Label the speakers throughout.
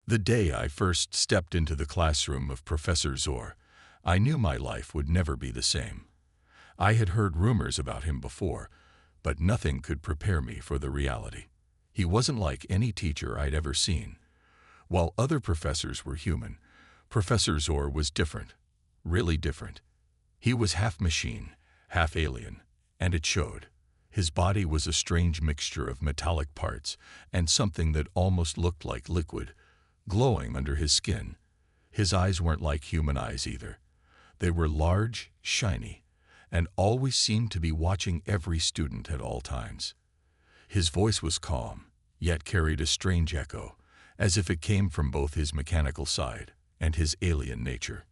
Speaker 1: The day I first stepped into the classroom of Professor Zor, I knew my life would never be the same. I had heard rumors about him before, but nothing could prepare me for the reality. He wasn't like any teacher I'd ever seen. While other professors were human, Professor Zor was different, really different. He was half machine, half alien, and it showed. His body was a strange mixture of metallic parts and something that almost looked like liquid, glowing under his skin. His eyes weren't like human eyes either. They were large, shiny, and always seemed to be watching every student at all times. His voice was calm, yet carried a strange echo, as if it came from both his mechanical side and his alien nature.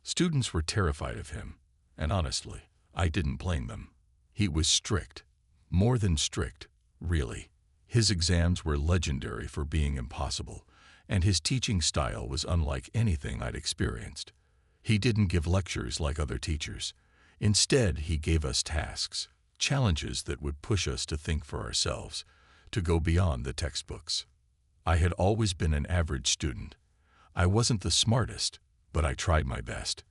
Speaker 1: Students were terrified of him, and honestly, I didn't blame them. He was strict. More than strict, really. His exams were legendary for being impossible, and his teaching style was unlike anything I'd experienced. He didn't give lectures like other teachers. Instead, he gave us tasks, challenges that would push us to think for ourselves, to go beyond the textbooks. I had always been an average student. I wasn't the smartest, but I tried my best.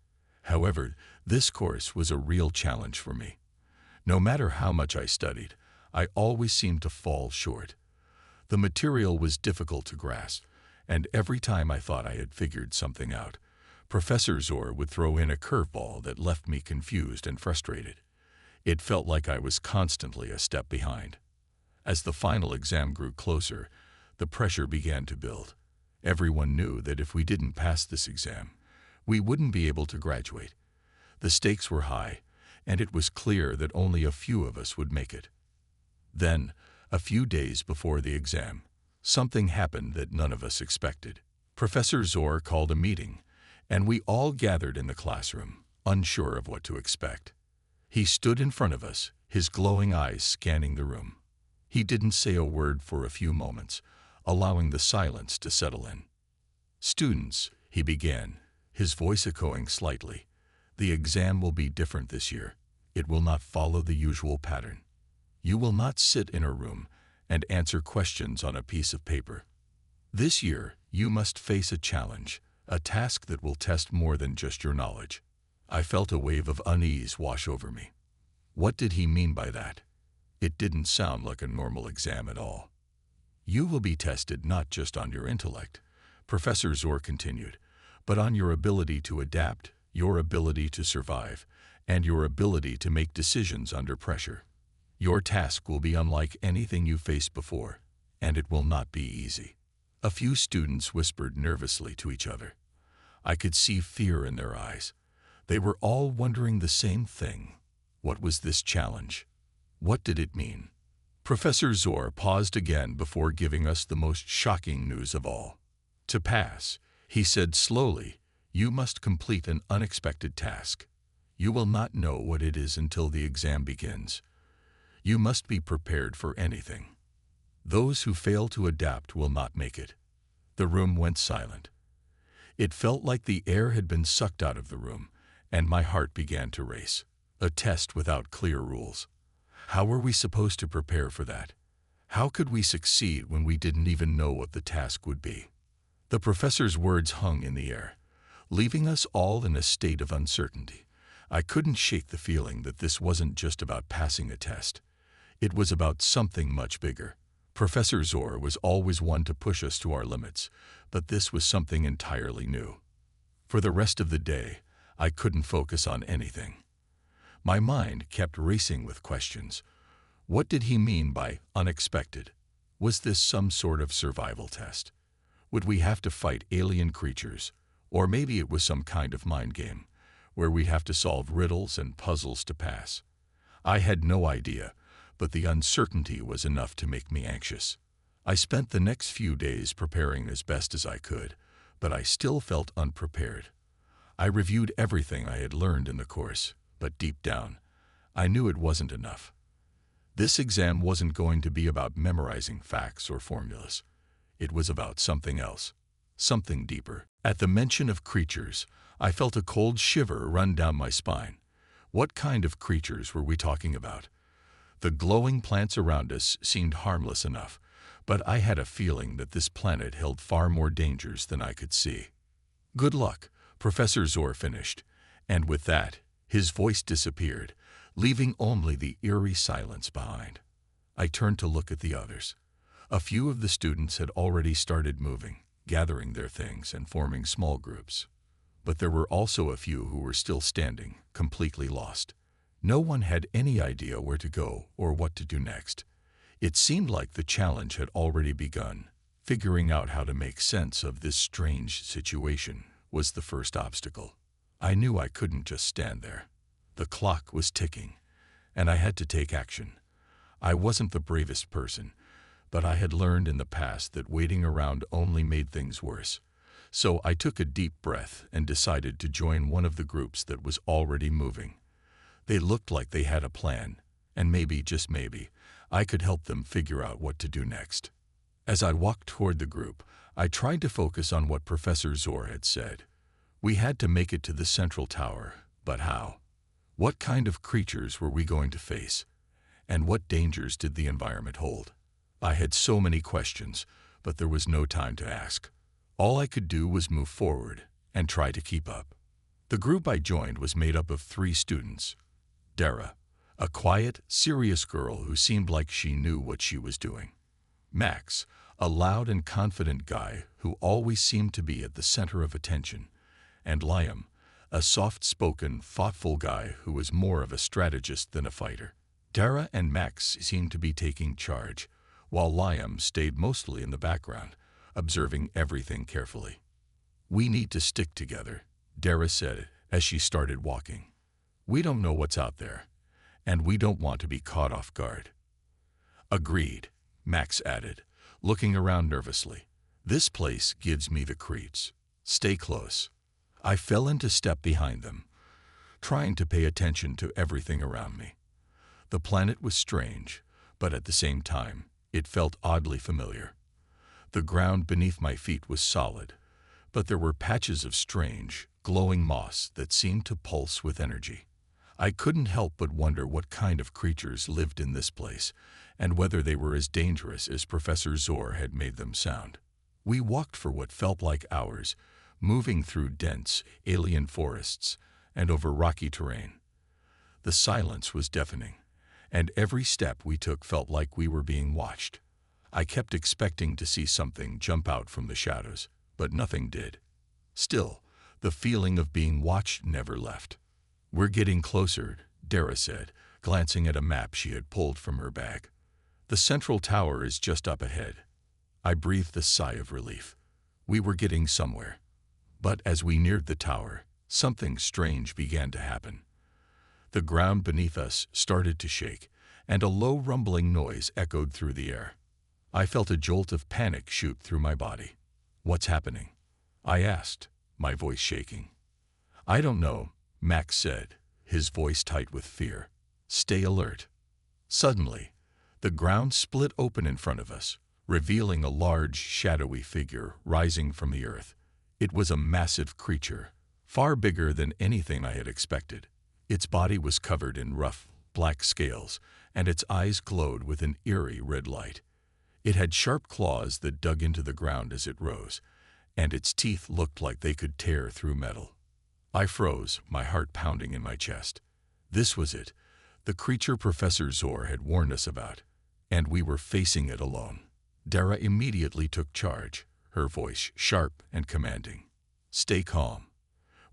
Speaker 1: However, this course was a real challenge for me. No matter how much I studied, I always seemed to fall short. The material was difficult to grasp, and every time I thought I had figured something out, Professor Zor would throw in a curveball that left me confused and frustrated. It felt like I was constantly a step behind. As the final exam grew closer, the pressure began to build. Everyone knew that if we didn't pass this exam, we wouldn't be able to graduate. The stakes were high, and it was clear that only a few of us would make it. Then, a few days before the exam, something happened that none of us expected. Professor Zor called a meeting, and we all gathered in the classroom, unsure of what to expect. He stood in front of us, his glowing eyes scanning the room. He didn't say a word for a few moments, allowing the silence to settle in. "Students," he began, his voice echoing slightly, "the exam will be different this year. It will not follow the usual pattern. You will not sit in a room and answer questions on a piece of paper. This year, you must face a challenge, a task that will test more than just your knowledge." I felt a wave of unease wash over me. What did he mean by that? It didn't sound like a normal exam at all. "You will be tested not just on your intellect," Professor Zor continued, "but on your ability to adapt, your ability to survive, and your ability to make decisions under pressure. Your task will be unlike anything you faced before, and it will not be easy." A few students whispered nervously to each other. I could see fear in their eyes. They were all wondering the same thing. What was this challenge? What did it mean? Professor Zor paused again before giving us the most shocking news of all. "To pass," he said slowly, "you must complete an unexpected task. You will not know what it is until the exam begins. You must be prepared for anything. Those who fail to adapt will not make it." The room went silent. It felt like the air had been sucked out of the room, and my heart began to race. A test without clear rules. How were we supposed to prepare for that? How could we succeed when we didn't even know what the task would be? The professor's words hung in the air, leaving us all in a state of uncertainty. I couldn't shake the feeling that this wasn't just about passing a test. It was about something much bigger. Professor Zor was always one to push us to our limits, but this was something entirely new. For the rest of the day, I couldn't focus on anything. My mind kept racing with questions. What did he mean by unexpected? Was this some sort of survival test? Would we have to fight alien creatures? Or maybe it was some kind of mind game, where we'd have to solve riddles and puzzles to pass. I had no idea, but the uncertainty was enough to make me anxious. I spent the next few days preparing as best as I could, but I still felt unprepared. I reviewed everything I had learned in the course, but deep down, I knew it wasn't enough. This exam wasn't going to be about memorizing facts or formulas. It was about something else, something deeper. At the mention of creatures, I felt a cold shiver run down my spine. What kind of creatures were we talking about? The glowing plants around us seemed harmless enough, but I had a feeling that this planet held far more dangers than I could see. "Good luck," Professor Zor finished, and with that, his voice disappeared, leaving only the eerie silence behind. I turned to look at the others. A few of the students had already started moving, gathering their things and forming small groups. But there were also a few who were still standing, completely lost. No one had any idea where to go or what to do next. It seemed like the challenge had already begun. Figuring out how to make sense of this strange situation was the first obstacle. I knew I couldn't just stand there. The clock was ticking, and I had to take action. I wasn't the bravest person, but I had learned in the past that waiting around only made things worse. So I took a deep breath and decided to join one of the groups that was already moving. They looked like they had a plan, and maybe, just maybe, I could help them figure out what to do next. As I walked toward the group, I tried to focus on what Professor Zor had said. We had to make it to the central tower, but how? What kind of creatures were we going to face? And what dangers did the environment hold? I had so many questions, but there was no time to ask. All I could do was move forward and try to keep up. The group I joined was made up of 3 students. Dara, a quiet, serious girl who seemed like she knew what she was doing. Max, a loud and confident guy who always seemed to be at the center of attention. And Liam, a soft-spoken, thoughtful guy who was more of a strategist than a fighter. Dara and Max seemed to be taking charge, while Liam stayed mostly in the background, observing everything carefully. "We need to stick together," Dara said as she started walking. "We don't know what's out there, and we don't want to be caught off guard." "Agreed," Max added, looking around nervously. "This place gives me the creeps. Stay close." I fell into step behind them, trying to pay attention to everything around me. The planet was strange, but at the same time, it felt oddly familiar. The ground beneath my feet was solid, but there were patches of strange, glowing moss that seemed to pulse with energy. I couldn't help but wonder what kind of creatures lived in this place, and whether they were as dangerous as Professor Zor had made them sound. We walked for what felt like hours, moving through dense, alien forests and over rocky terrain. The silence was deafening, and every step we took felt like we were being watched. I kept expecting to see something jump out from the shadows, but nothing did. Still, the feeling of being watched never left. "We're getting closer," Dara said, glancing at a map she had pulled from her bag. "The central tower is just up ahead." I breathed a sigh of relief. We were getting somewhere. But as we neared the tower, something strange began to happen. The ground beneath us started to shake, and a low rumbling noise echoed through the air. I felt a jolt of panic shoot through my body. "What's happening?" I asked, my voice shaking. "I don't know," Max said, his voice tight with fear. "Stay alert." Suddenly, the ground split open in front of us, revealing a large, shadowy figure rising from the earth. It was a massive creature, far bigger than anything I had expected. Its body was covered in rough, black scales, and its eyes glowed with an eerie red light. It had sharp claws that dug into the ground as it rose, and its teeth looked like they could tear through metal. I froze, my heart pounding in my chest. This was it, the creature Professor Zor had warned us about, and we were facing it alone. Dara immediately took charge, her voice sharp and commanding. "Stay calm.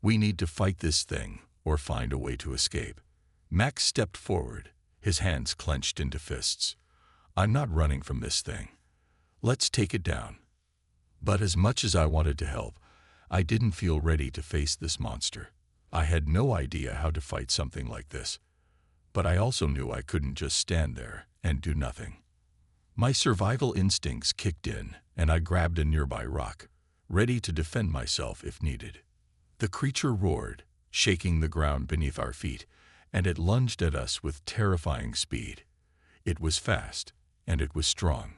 Speaker 1: We need to fight this thing or find a way to escape." Max stepped forward, his hands clenched into fists. "I'm not running from this thing. Let's take it down." But as much as I wanted to help, I didn't feel ready to face this monster. I had no idea how to fight something like this. But I also knew I couldn't just stand there and do nothing. My survival instincts kicked in, and I grabbed a nearby rock, ready to defend myself if needed. The creature roared, shaking the ground beneath our feet, and it lunged at us with terrifying speed. It was fast, and it was strong.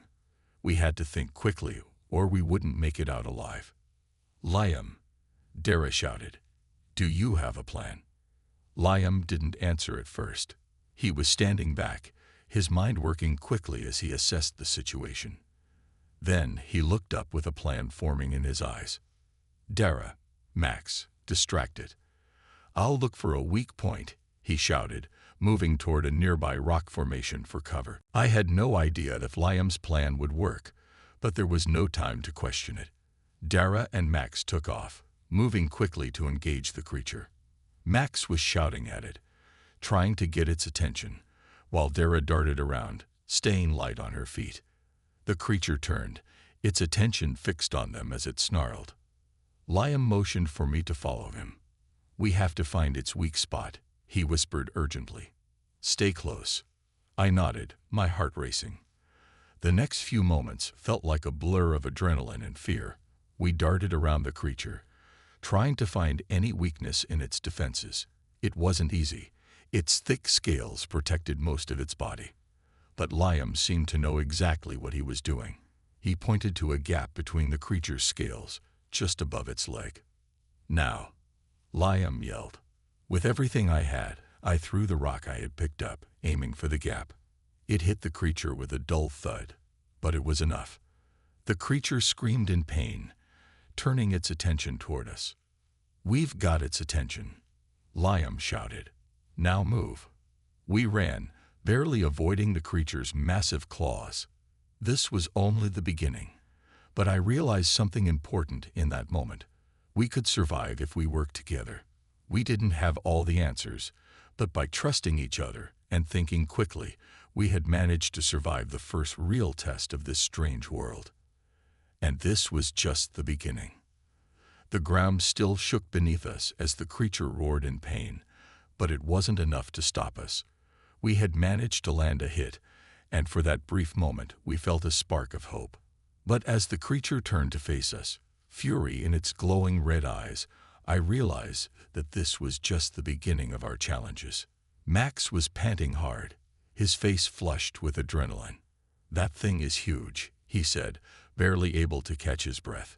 Speaker 1: We had to think quickly, or we wouldn't make it out alive. "Liam," Dara shouted, "do you have a plan?" Liam didn't answer at first. He was standing back, his mind working quickly as he assessed the situation. Then he looked up with a plan forming in his eyes. "Dara," Max, distracted. "I'll look for a weak point," he shouted, moving toward a nearby rock formation for cover. I had no idea if Liam's plan would work, but there was no time to question it. Dara and Max took off, moving quickly to engage the creature. Max was shouting at it, trying to get its attention, while Dara darted around, staying light on her feet. The creature turned, its attention fixed on them as it snarled. Liam motioned for me to follow him. "We have to find its weak spot," he whispered urgently. "Stay close." I nodded, my heart racing. The next few moments felt like a blur of adrenaline and fear. We darted around the creature, trying to find any weakness in its defenses. It wasn't easy. Its thick scales protected most of its body. But Liam seemed to know exactly what he was doing. He pointed to a gap between the creature's scales, just above its leg. "Now," Liam yelled. With everything I had, I threw the rock I had picked up, aiming for the gap. It hit the creature with a dull thud, but it was enough. The creature screamed in pain, turning its attention toward us. "We've got its attention," Liam shouted. "Now move." We ran, barely avoiding the creature's massive claws. This was only the beginning, but I realized something important in that moment. We could survive if we worked together. We didn't have all the answers, but by trusting each other and thinking quickly, we had managed to survive the first real test of this strange world. And this was just the beginning. The ground still shook beneath us as the creature roared in pain, but it wasn't enough to stop us. We had managed to land a hit, and for that brief moment we felt a spark of hope. But as the creature turned to face us, fury in its glowing red eyes, I realized that this was just the beginning of our challenges. Max was panting hard, his face flushed with adrenaline. "That thing is huge," he said, barely able to catch his breath.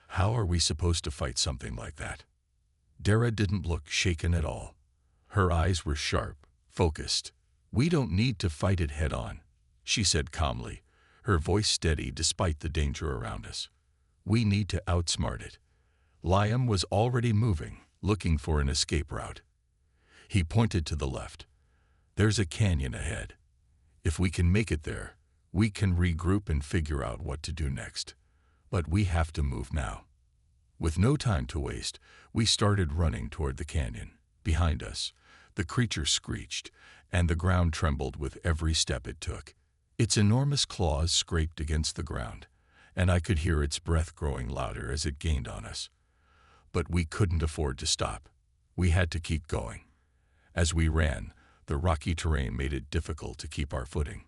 Speaker 1: "How are we supposed to fight something like that?" Dara didn't look shaken at all. Her eyes were sharp, focused. "We don't need to fight it head-on," she said calmly, her voice steady despite the danger around us. "We need to outsmart it." Liam was already moving, looking for an escape route. He pointed to the left. "There's a canyon ahead. If we can make it there, we can regroup and figure out what to do next. But we have to move now." With no time to waste, we started running toward the canyon. Behind us, the creature screeched, and the ground trembled with every step it took. Its enormous claws scraped against the ground, and I could hear its breath growing louder as it gained on us. But we couldn't afford to stop. We had to keep going. As we ran, the rocky terrain made it difficult to keep our footing.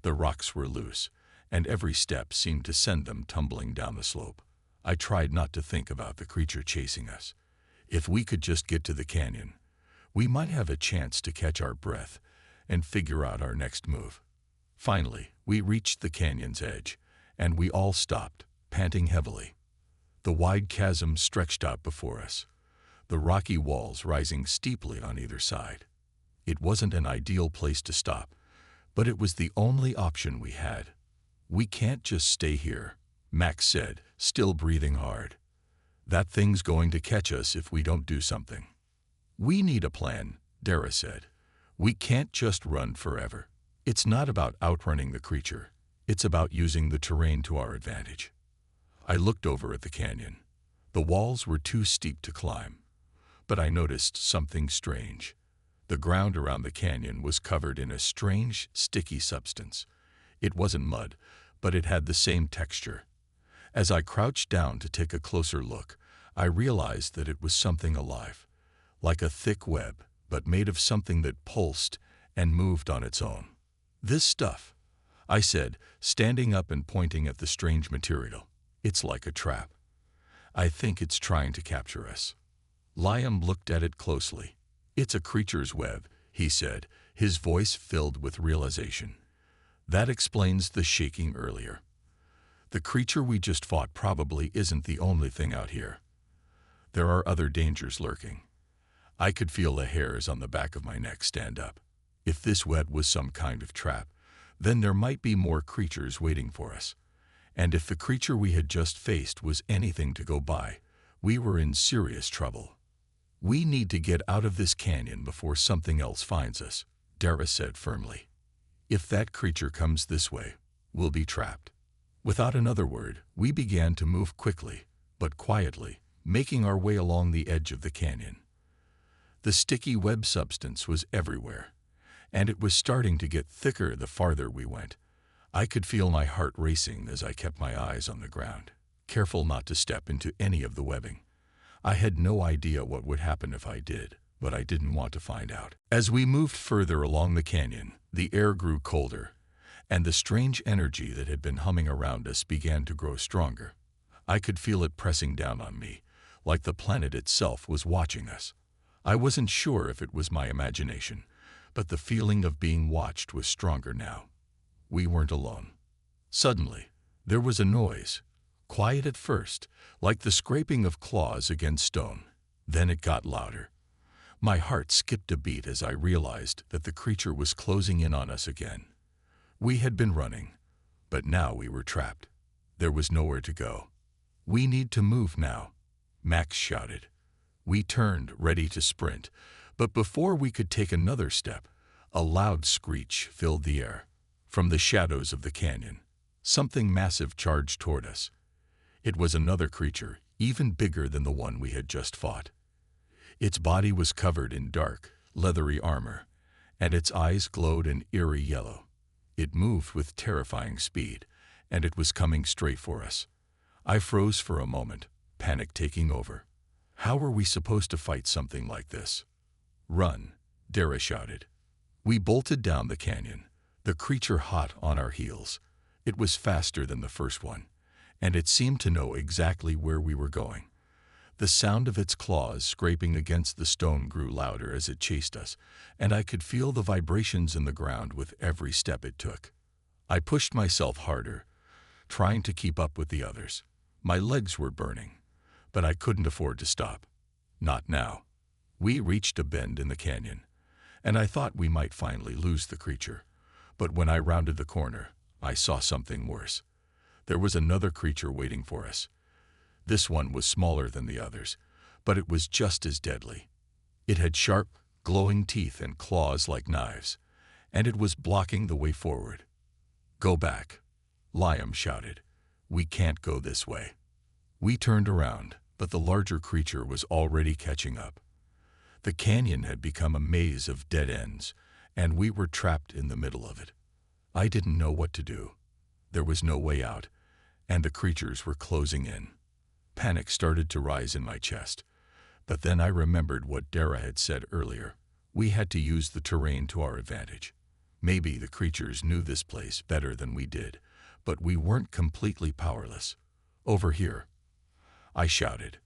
Speaker 1: The rocks were loose, and every step seemed to send them tumbling down the slope. I tried not to think about the creature chasing us. If we could just get to the canyon, we might have a chance to catch our breath and figure out our next move. Finally, we reached the canyon's edge, and we all stopped, panting heavily. The wide chasm stretched out before us, the rocky walls rising steeply on either side. It wasn't an ideal place to stop, but it was the only option we had. "We can't just stay here," Max said, still breathing hard. "That thing's going to catch us if we don't do something." "We need a plan," Dara said. "We can't just run forever. It's not about outrunning the creature. It's about using the terrain to our advantage." I looked over at the canyon. The walls were too steep to climb, but I noticed something strange. The ground around the canyon was covered in a strange, sticky substance. It wasn't mud, but it had the same texture. As I crouched down to take a closer look, I realized that it was something alive, like a thick web, but made of something that pulsed and moved on its own. "This stuff," I said, standing up and pointing at the strange material. "It's like a trap. I think it's trying to capture us." Liam looked at it closely. "It's a creature's web," he said, his voice filled with realization. "That explains the shaking earlier. The creature we just fought probably isn't the only thing out here. There are other dangers lurking." I could feel the hairs on the back of my neck stand up. If this web was some kind of trap, then there might be more creatures waiting for us. And if the creature we had just faced was anything to go by, we were in serious trouble. "We need to get out of this canyon before something else finds us," Dara said firmly. "If that creature comes this way, we'll be trapped." Without another word, we began to move quickly, but quietly, making our way along the edge of the canyon. The sticky web substance was everywhere, and it was starting to get thicker the farther we went. I could feel my heart racing as I kept my eyes on the ground, careful not to step into any of the webbing. I had no idea what would happen if I did, but I didn't want to find out. As we moved further along the canyon, the air grew colder, and the strange energy that had been humming around us began to grow stronger. I could feel it pressing down on me, like the planet itself was watching us. I wasn't sure if it was my imagination, but the feeling of being watched was stronger now. We weren't alone. Suddenly, there was a noise, quiet at first, like the scraping of claws against stone. Then it got louder. My heart skipped a beat as I realized that the creature was closing in on us again. We had been running, but now we were trapped. There was nowhere to go. "We need to move now," Max shouted. We turned, ready to sprint, but before we could take another step, a loud screech filled the air. From the shadows of the canyon, something massive charged toward us. It was another creature, even bigger than the one we had just fought. Its body was covered in dark, leathery armor, and its eyes glowed an eerie yellow. It moved with terrifying speed, and it was coming straight for us. I froze for a moment, panic taking over. How were we supposed to fight something like this? "Run," Dara shouted. We bolted down the canyon, the creature hot on our heels. It was faster than the first one, and it seemed to know exactly where we were going. The sound of its claws scraping against the stone grew louder as it chased us, and I could feel the vibrations in the ground with every step it took. I pushed myself harder, trying to keep up with the others. My legs were burning, but I couldn't afford to stop. Not now. We reached a bend in the canyon, and I thought we might finally lose the creature. But when I rounded the corner, I saw something worse. There was another creature waiting for us. This one was smaller than the others, but it was just as deadly. It had sharp, glowing teeth and claws like knives, and it was blocking the way forward. "Go back," Liam shouted. "We can't go this way." We turned around, but the larger creature was already catching up. The canyon had become a maze of dead ends, and we were trapped in the middle of it. I didn't know what to do. There was no way out, and the creatures were closing in. Panic started to rise in my chest, but then I remembered what Dara had said earlier. We had to use the terrain to our advantage. Maybe the creatures knew this place better than we did, but we weren't completely powerless. "Over here," I shouted.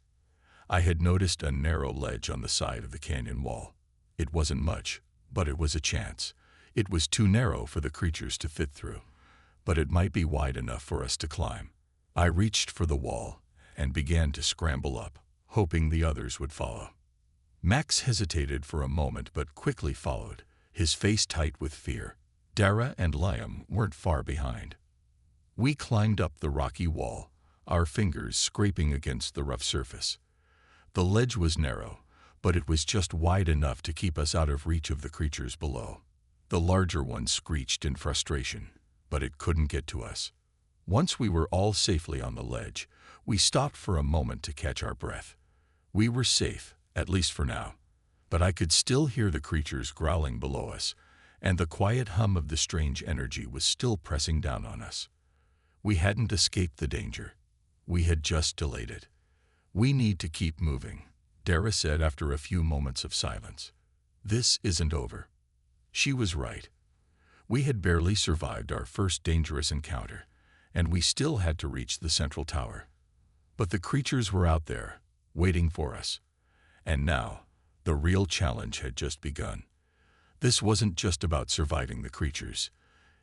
Speaker 1: I had noticed a narrow ledge on the side of the canyon wall. It wasn't much, but it was a chance. It was too narrow for the creatures to fit through, but it might be wide enough for us to climb. I reached for the wall and began to scramble up, hoping the others would follow. Max hesitated for a moment but quickly followed, his face tight with fear. Dara and Liam weren't far behind. We climbed up the rocky wall, our fingers scraping against the rough surface. The ledge was narrow, but it was just wide enough to keep us out of reach of the creatures below. The larger one screeched in frustration, but it couldn't get to us. Once we were all safely on the ledge, we stopped for a moment to catch our breath. We were safe, at least for now, but I could still hear the creatures growling below us, and the quiet hum of the strange energy was still pressing down on us. We hadn't escaped the danger. We had just delayed it. "We need to keep moving," Dara said after a few moments of silence. "This isn't over." She was right. We had barely survived our first dangerous encounter, and we still had to reach the central tower. But the creatures were out there, waiting for us. And now, the real challenge had just begun. This wasn't just about surviving the creatures.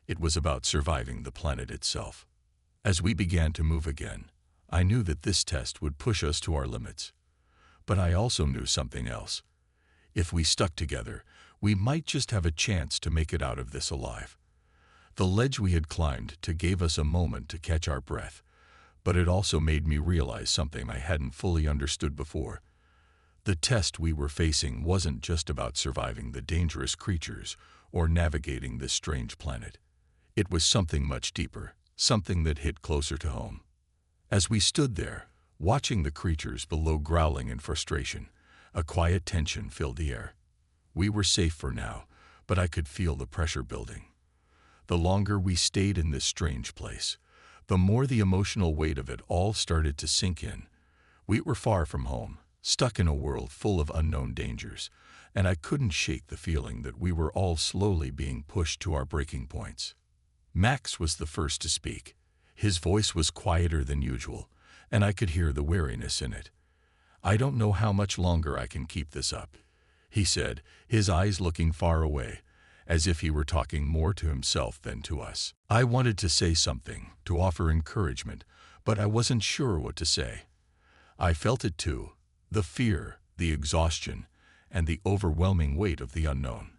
Speaker 1: It was about surviving the planet itself. As we began to move again, I knew that this test would push us to our limits. But I also knew something else. If we stuck together, we might just have a chance to make it out of this alive. The ledge we had climbed to gave us a moment to catch our breath, but it also made me realize something I hadn't fully understood before. The test we were facing wasn't just about surviving the dangerous creatures or navigating this strange planet. It was something much deeper, something that hit closer to home. As we stood there, watching the creatures below growling in frustration, a quiet tension filled the air. We were safe for now, but I could feel the pressure building. The longer we stayed in this strange place, the more the emotional weight of it all started to sink in. We were far from home, stuck in a world full of unknown dangers, and I couldn't shake the feeling that we were all slowly being pushed to our breaking points. Max was the first to speak. His voice was quieter than usual, and I could hear the weariness in it. "I don't know how much longer I can keep this up," he said, his eyes looking far away, as if he were talking more to himself than to us. I wanted to say something, to offer encouragement, but I wasn't sure what to say. I felt it too, the fear, the exhaustion, and the overwhelming weight of the unknown.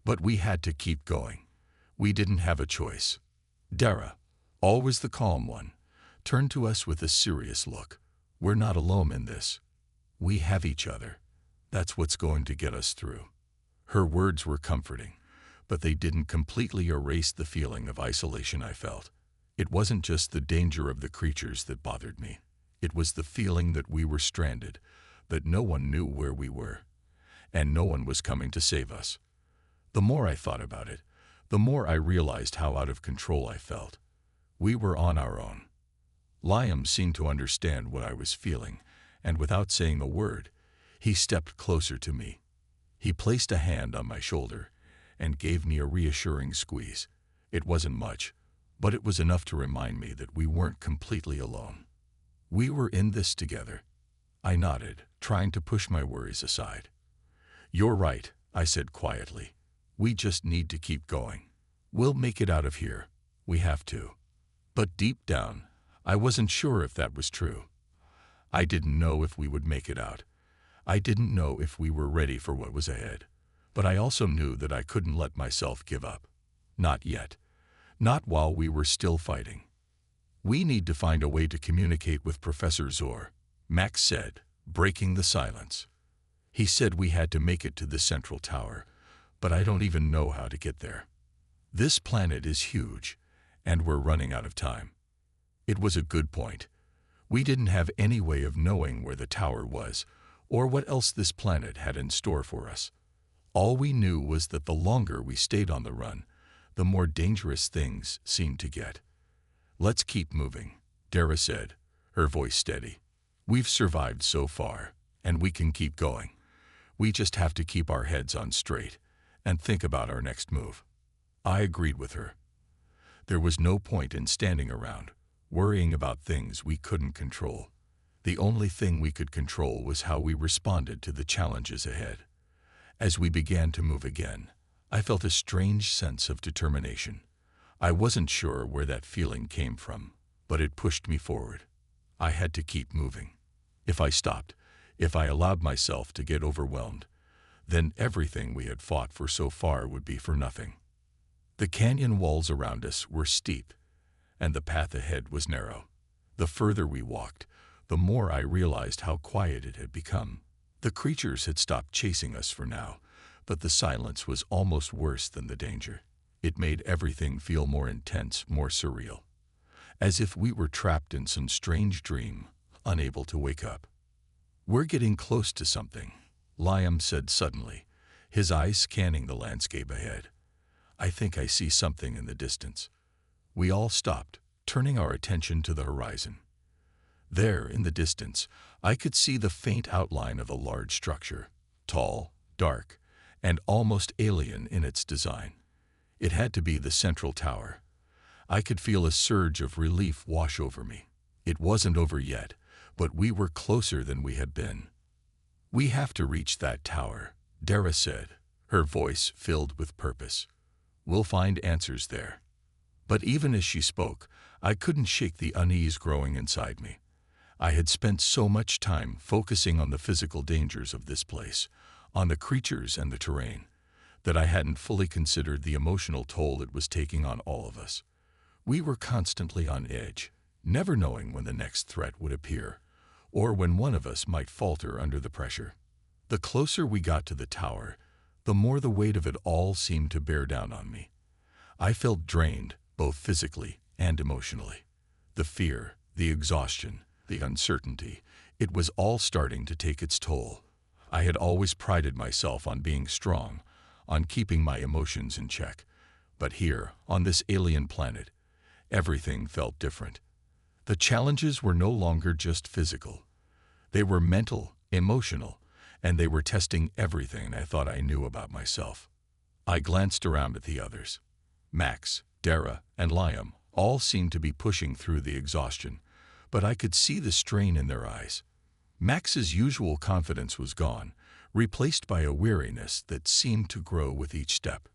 Speaker 1: But we had to keep going. We didn't have a choice. Dara, always the calm one, turned to us with a serious look. "We're not alone in this. We have each other. That's what's going to get us through." Her words were comforting, but they didn't completely erase the feeling of isolation I felt. It wasn't just the danger of the creatures that bothered me. It was the feeling that we were stranded, that no one knew where we were, and no one was coming to save us. The more I thought about it, the more I realized how out of control I felt. We were on our own. Liam seemed to understand what I was feeling, and without saying a word, he stepped closer to me. He placed a hand on my shoulder and gave me a reassuring squeeze. It wasn't much, but it was enough to remind me that we weren't completely alone. We were in this together. I nodded, trying to push my worries aside. "You're right," I said quietly. "We just need to keep going. We'll make it out of here. We have to." But deep down, I wasn't sure if that was true. I didn't know if we would make it out. I didn't know if we were ready for what was ahead. But I also knew that I couldn't let myself give up. Not yet. Not while we were still fighting. "We need to find a way to communicate with Professor Zor," Max said, breaking the silence. "He said we had to make it to the central tower, but I don't even know how to get there. This planet is huge, and we're running out of time." It was a good point. We didn't have any way of knowing where the tower was, or what else this planet had in store for us. All we knew was that the longer we stayed on the run, the more dangerous things seemed to get. "Let's keep moving," Dara said, her voice steady. "We've survived so far, and we can keep going. We just have to keep our heads on straight and think about our next move." I agreed with her. There was no point in standing around, worrying about things we couldn't control. The only thing we could control was how we responded to the challenges ahead. As we began to move again, I felt a strange sense of determination. I wasn't sure where that feeling came from, but it pushed me forward. I had to keep moving. If I stopped, if I allowed myself to get overwhelmed, then everything we had fought for so far would be for nothing. The canyon walls around us were steep, and the path ahead was narrow. The further we walked, the more I realized how quiet it had become. The creatures had stopped chasing us for now, but the silence was almost worse than the danger. It made everything feel more intense, more surreal, as if we were trapped in some strange dream, unable to wake up. "We're getting close to something," Liam said suddenly, his eyes scanning the landscape ahead. "I think I see something in the distance." We all stopped, turning our attention to the horizon. There, in the distance, I could see the faint outline of a large structure, tall, dark, and almost alien in its design. It had to be the central tower. I could feel a surge of relief wash over me. It wasn't over yet, but we were closer than we had been. "We have to reach that tower," Dara said, her voice filled with purpose. "We'll find answers there." But even as she spoke, I couldn't shake the unease growing inside me. I had spent so much time focusing on the physical dangers of this place, on the creatures and the terrain, that I hadn't fully considered the emotional toll it was taking on all of us. We were constantly on edge, never knowing when the next threat would appear, or when one of us might falter under the pressure. The closer we got to the tower, the more the weight of it all seemed to bear down on me. I felt drained, both physically and emotionally. The fear, the exhaustion, the uncertainty, it was all starting to take its toll. I had always prided myself on being strong, on keeping my emotions in check. But here, on this alien planet, everything felt different. The challenges were no longer just physical. They were mental, emotional, and they were testing everything I thought I knew about myself. I glanced around at the others. Max, Dara, and Liam all seemed to be pushing through the exhaustion, but I could see the strain in their eyes. Max's usual confidence was gone, replaced by a weariness that seemed to grow with each step.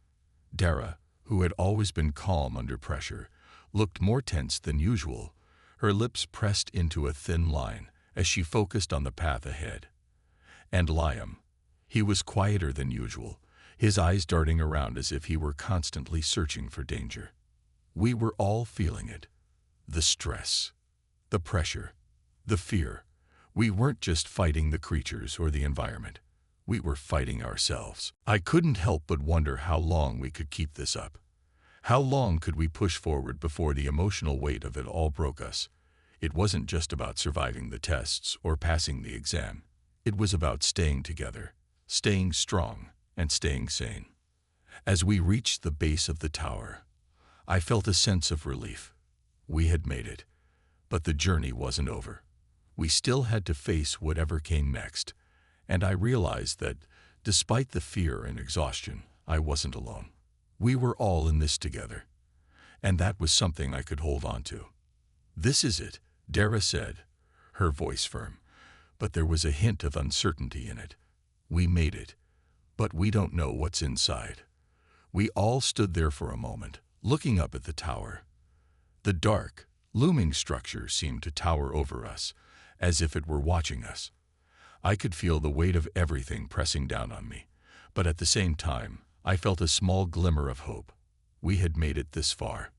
Speaker 1: Dara, who had always been calm under pressure, looked more tense than usual, her lips pressed into a thin line as she focused on the path ahead. And Liam, he was quieter than usual, his eyes darting around as if he were constantly searching for danger. We were all feeling it. The stress, the pressure, the fear. We weren't just fighting the creatures or the environment. We were fighting ourselves. I couldn't help but wonder how long we could keep this up. How long could we push forward before the emotional weight of it all broke us? It wasn't just about surviving the tests or passing the exam. It was about staying together, staying strong, and staying sane. As we reached the base of the tower, I felt a sense of relief. We had made it, but the journey wasn't over. We still had to face whatever came next, and I realized that, despite the fear and exhaustion, I wasn't alone. We were all in this together, and that was something I could hold on to. "This is it," Dara said, her voice firm, but there was a hint of uncertainty in it. "We made it, but we don't know what's inside." We all stood there for a moment, looking up at the tower. The dark, looming structure seemed to tower over us, as if it were watching us. I could feel the weight of everything pressing down on me, but at the same time, I felt a small glimmer of hope. We had made it this far.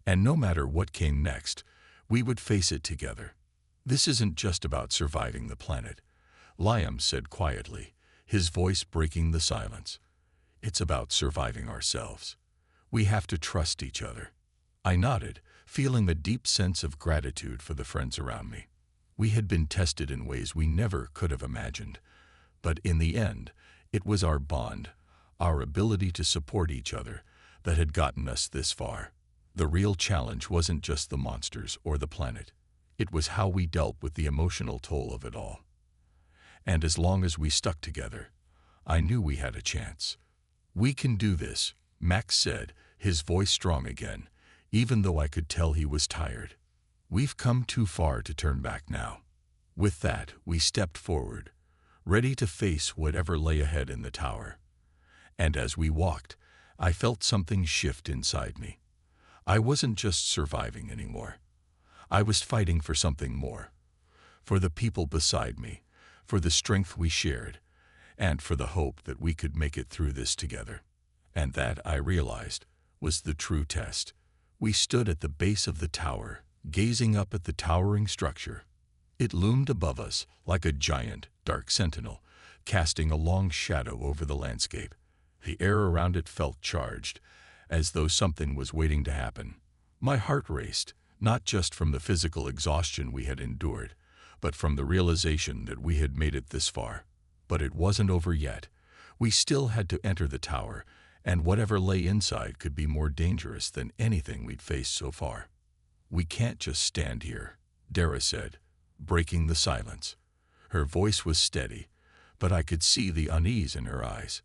Speaker 1: And no matter what came next, we would face it together. "This isn't just about surviving the planet," Liam said quietly, his voice breaking the silence. "It's about surviving ourselves. We have to trust each other." I nodded, feeling a deep sense of gratitude for the friends around me. We had been tested in ways we never could have imagined, but in the end, it was our bond, our ability to support each other, that had gotten us this far. The real challenge wasn't just the monsters or the planet. It was how we dealt with the emotional toll of it all. And as long as we stuck together, I knew we had a chance. "We can do this," Max said, his voice strong again, even though I could tell he was tired. "We've come too far to turn back now." With that, we stepped forward, ready to face whatever lay ahead in the tower. And as we walked, I felt something shift inside me. I wasn't just surviving anymore. I was fighting for something more. For the people beside me, for the strength we shared, and for the hope that we could make it through this together. And that, I realized, was the true test. We stood at the base of the tower, gazing up at the towering structure. It loomed above us like a giant, dark sentinel, casting a long shadow over the landscape. The air around it felt charged, as though something was waiting to happen. My heart raced, not just from the physical exhaustion we had endured, but from the realization that we had made it this far. But it wasn't over yet. We still had to enter the tower, and whatever lay inside could be more dangerous than anything we'd faced so far. "We can't just stand here," Dara said, breaking the silence. Her voice was steady, but I could see the unease in her eyes.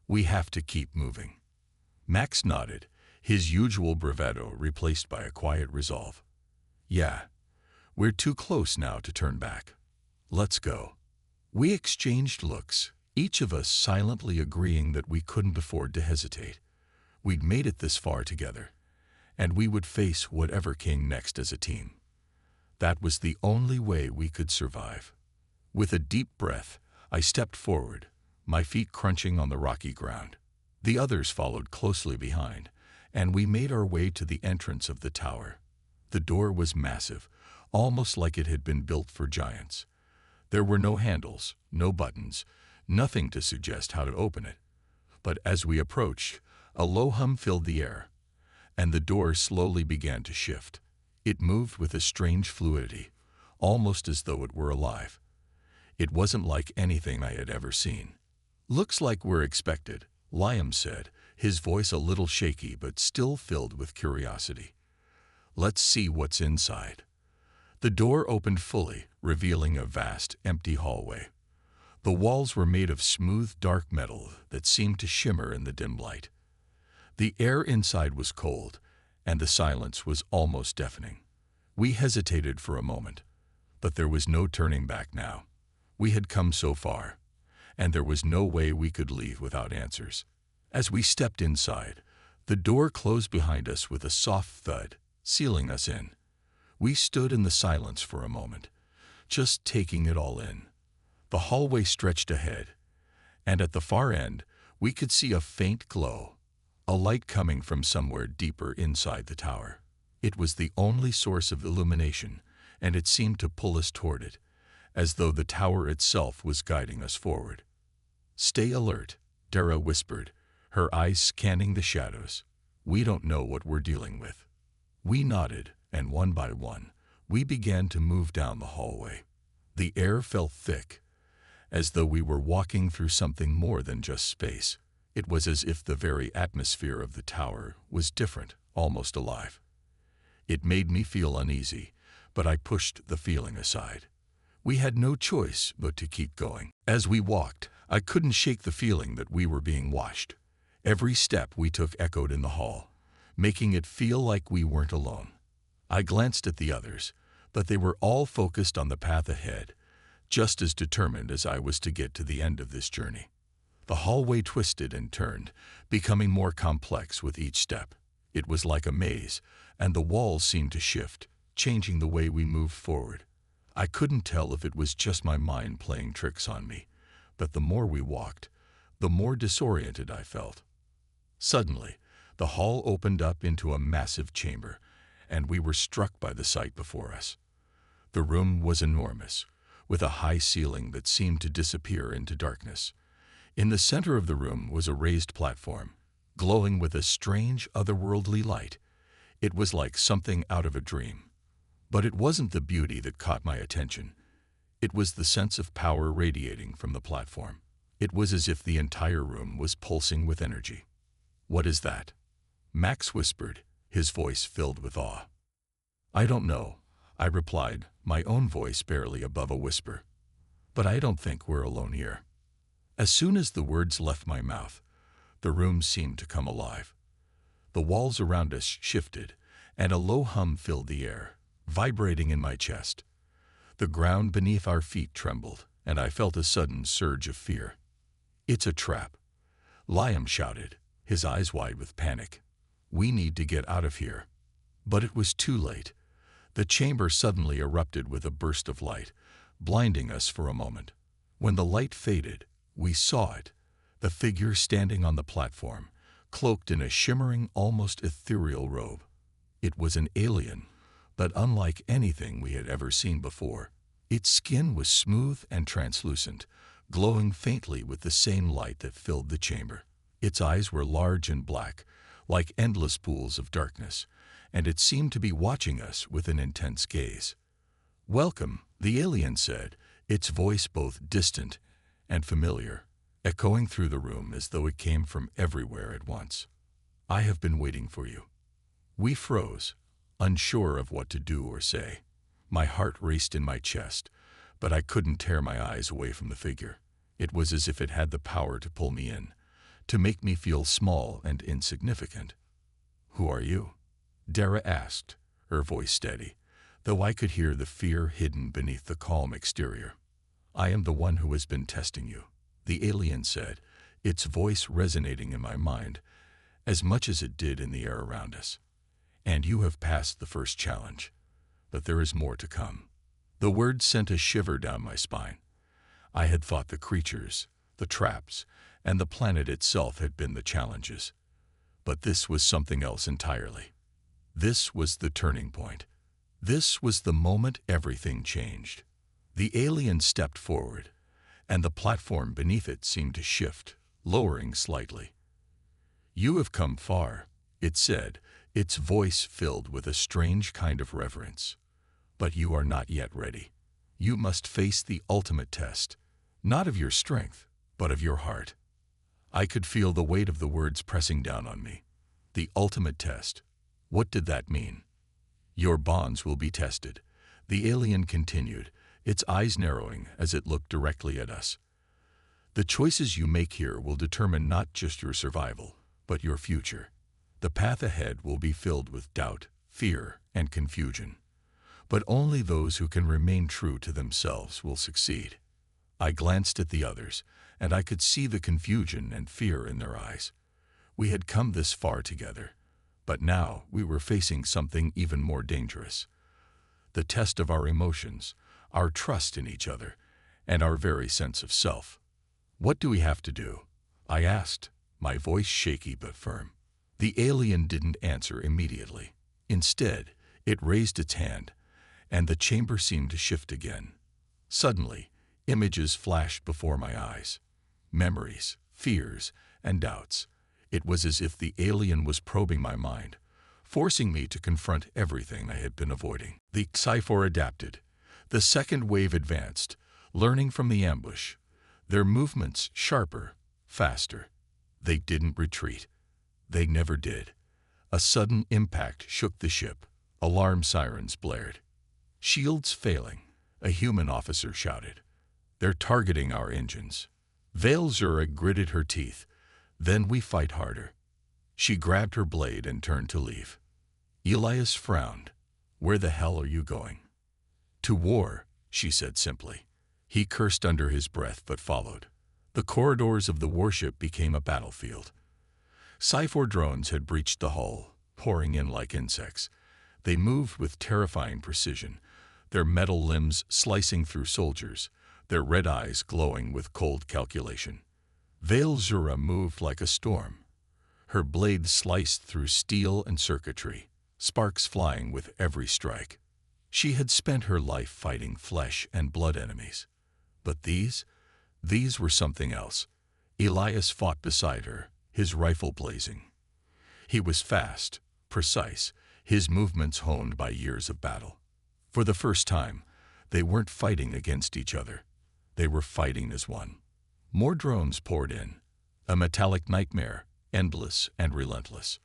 Speaker 1: "We have to keep moving." Max nodded, his usual bravado replaced by a quiet resolve. "Yeah, we're too close now to turn back. Let's go." We exchanged looks, each of us silently agreeing that we couldn't afford to hesitate. We'd made it this far together, and we would face whatever came next as a team. That was the only way we could survive. With a deep breath, I stepped forward, my feet crunching on the rocky ground. The others followed closely behind, and we made our way to the entrance of the tower. The door was massive, almost like it had been built for giants. There were no handles, no buttons, nothing to suggest how to open it. But as we approached, a low hum filled the air, and the door slowly began to shift. It moved with a strange fluidity, almost as though it were alive. It wasn't like anything I had ever seen. "Looks like we're expected," Liam said, his voice a little shaky but still filled with curiosity. "Let's see what's inside." The door opened fully, revealing a vast, empty hallway. The walls were made of smooth, dark metal that seemed to shimmer in the dim light. The air inside was cold, and the silence was almost deafening. We hesitated for a moment, but there was no turning back now. We had come so far, and there was no way we could leave without answers. As we stepped inside, the door closed behind us with a soft thud, sealing us in. We stood in the silence for a moment, just taking it all in. The hallway stretched ahead, and at the far end, we could see a faint glow, a light coming from somewhere deeper inside the tower. It was the only source of illumination, and it seemed to pull us toward it, as though the tower itself was guiding us forward. "Stay alert," Dara whispered, her eyes scanning the shadows. "We don't know what we're dealing with." We nodded, and one by one, we began to move down the hallway. The air felt thick, as though we were walking through something more than just space. It was as if the very atmosphere of the tower was different, almost alive. It made me feel uneasy, but I pushed the feeling aside. We had no choice but to keep going. As we walked, I couldn't shake the feeling that we were being watched. Every step we took echoed in the hall, making it feel like we weren't alone. I glanced at the others, but they were all focused on the path ahead, just as determined as I was to get to the end of this journey. The hallway twisted and turned, becoming more complex with each step. It was like a maze, and the walls seemed to shift, changing the way we moved forward. I couldn't tell if it was just my mind playing tricks on me, but the more we walked, the more disoriented I felt. Suddenly, the hall opened up into a massive chamber, and we were struck by the sight before us. The room was enormous, with a high ceiling that seemed to disappear into darkness. In the center of the room was a raised platform, glowing with a strange, otherworldly light. It was like something out of a dream. But it wasn't the beauty that caught my attention. It was the sense of power radiating from the platform. It was as if the entire room was pulsing with energy. "What is that?" Max whispered, his voice filled with awe. "I don't know," I replied, my own voice barely above a whisper. "But I don't think we're alone here." As soon as the words left my mouth, the room seemed to come alive. The walls around us shifted, and a low hum filled the air, vibrating in my chest. The ground beneath our feet trembled, and I felt a sudden surge of fear. "It's a trap," Liam shouted, his eyes wide with panic. "We need to get out of here." But it was too late. The chamber suddenly erupted with a burst of light, blinding us for a moment. When the light faded, we saw it, the figure standing on the platform, cloaked in a shimmering, almost ethereal robe. It was an alien, but unlike anything we had ever seen before. Its skin was smooth and translucent, glowing faintly with the same light that filled the chamber. Its eyes were large and black, like endless pools of darkness, and it seemed to be watching us with an intense gaze. "Welcome," the alien said, its voice both distant and familiar, echoing through the room as though it came from everywhere at once. "I have been waiting for you." We froze, unsure of what to do or say. My heart raced in my chest, but I couldn't tear my eyes away from the figure. It was as if it had the power to pull me in, to make me feel small and insignificant. "Who are you?" Dara asked, her voice steady, though I could hear the fear hidden beneath the calm exterior. "I am the one who has been testing you," the alien said, its voice resonating in my mind as much as it did in the air around us. "And you have passed the first challenge, but there is more to come." The words sent a shiver down my spine. I had fought the creatures, the traps, and the planet itself had been the challenges. But this was something else entirely. This was the turning point. This was the moment everything changed. The alien stepped forward, and the platform beneath it seemed to shift, lowering slightly. "You have come far," it said, its voice filled with a strange kind of reverence. "But you are not yet ready. You must face the ultimate test, not of your strength, but of your heart." I could feel the weight of the words pressing down on me. The ultimate test. What did that mean? "Your bonds will be tested," the alien continued, its eyes narrowing as it looked directly at us. "The choices you make here will determine not just your survival, but your future. The path ahead will be filled with doubt, fear, and confusion. But only those who can remain true to themselves will succeed." I glanced at the others, and I could see the confusion and fear in their eyes. We had come this far together, but now we were facing something even more dangerous. The test of our emotions, our trust in each other, and our very sense of self. "What do we have to do?" I asked, my voice shaky but firm. The alien didn't answer immediately. Instead, it raised its hand, and the chamber seemed to shift again. Suddenly, images flashed before my eyes. Memories, fears, and doubts. It was as if the alien was probing my mind, forcing me to confront everything I had been avoiding. The Sci-Fi adapted. The second wave advanced, learning from the ambush. Their movements sharper, faster. They didn't retreat. They never did. A sudden impact shook the ship. Alarm sirens blared. "Shields failing," a human officer shouted. "They're targeting our engines." Veilzura gritted her teeth. "Then we fight harder." She grabbed her blade and turned to leave. Elias frowned. "Where the hell are you going?" "To war," she said simply. He cursed under his breath but followed. The corridors of the warship became a battlefield. Sci-Fi drones had breached the hull, pouring in like insects. They moved with terrifying precision, their metal limbs slicing through soldiers, their red eyes glowing with cold calculation. Veilzura moved like a storm. Her blade sliced through steel and circuitry, sparks flying with every strike. She had spent her life fighting flesh and blood enemies. But these were something else. Elias fought beside her, his rifle blazing. He was fast, precise, his movements honed by years of battle. For the first time, they weren't fighting against each other. They were fighting as one. More drones poured in, a metallic nightmare, endless and relentless.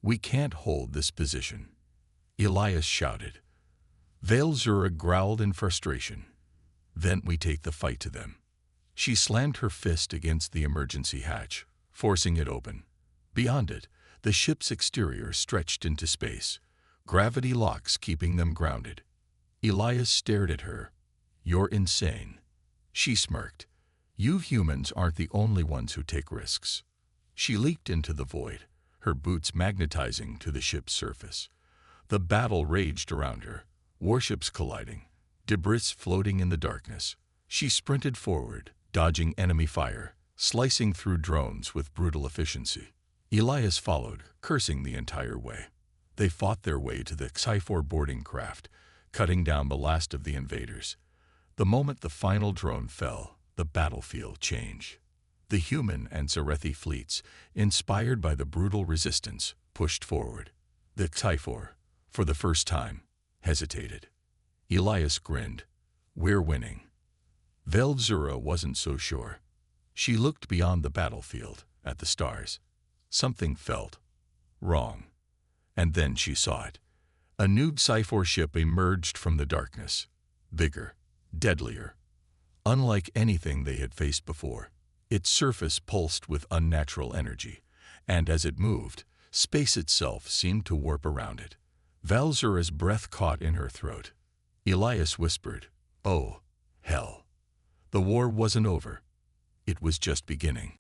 Speaker 1: "We can't hold this position," Elias shouted. Veilzura growled in frustration. "Then we take the fight to them." She slammed her fist against the emergency hatch, forcing it open. Beyond it, the ship's exterior stretched into space, gravity locks keeping them grounded. Elias stared at her. "You're insane." She smirked. "You humans aren't the only ones who take risks." She leaped into the void, her boots magnetizing to the ship's surface. The battle raged around her, warships colliding, debris floating in the darkness. She sprinted forward, dodging enemy fire, slicing through drones with brutal efficiency. Elias followed, cursing the entire way. They fought their way to the Sci-Fi boarding craft, cutting down the last of the invaders. The moment the final drone fell, the battlefield changed. The human and Zarethi fleets, inspired by the brutal resistance, pushed forward. The Sci-Fi, for the first time, hesitated. Elias grinned. "We're winning." Veilzura wasn't so sure. She looked beyond the battlefield, at the stars. Something felt wrong. And then she saw it. A new Sci-Fi ship emerged from the darkness. Bigger, deadlier. Unlike anything they had faced before. Its surface pulsed with unnatural energy, and as it moved, space itself seemed to warp around it. Veilzura's breath caught in her throat. Elias whispered, "Oh, hell." The war wasn't over. It was just beginning.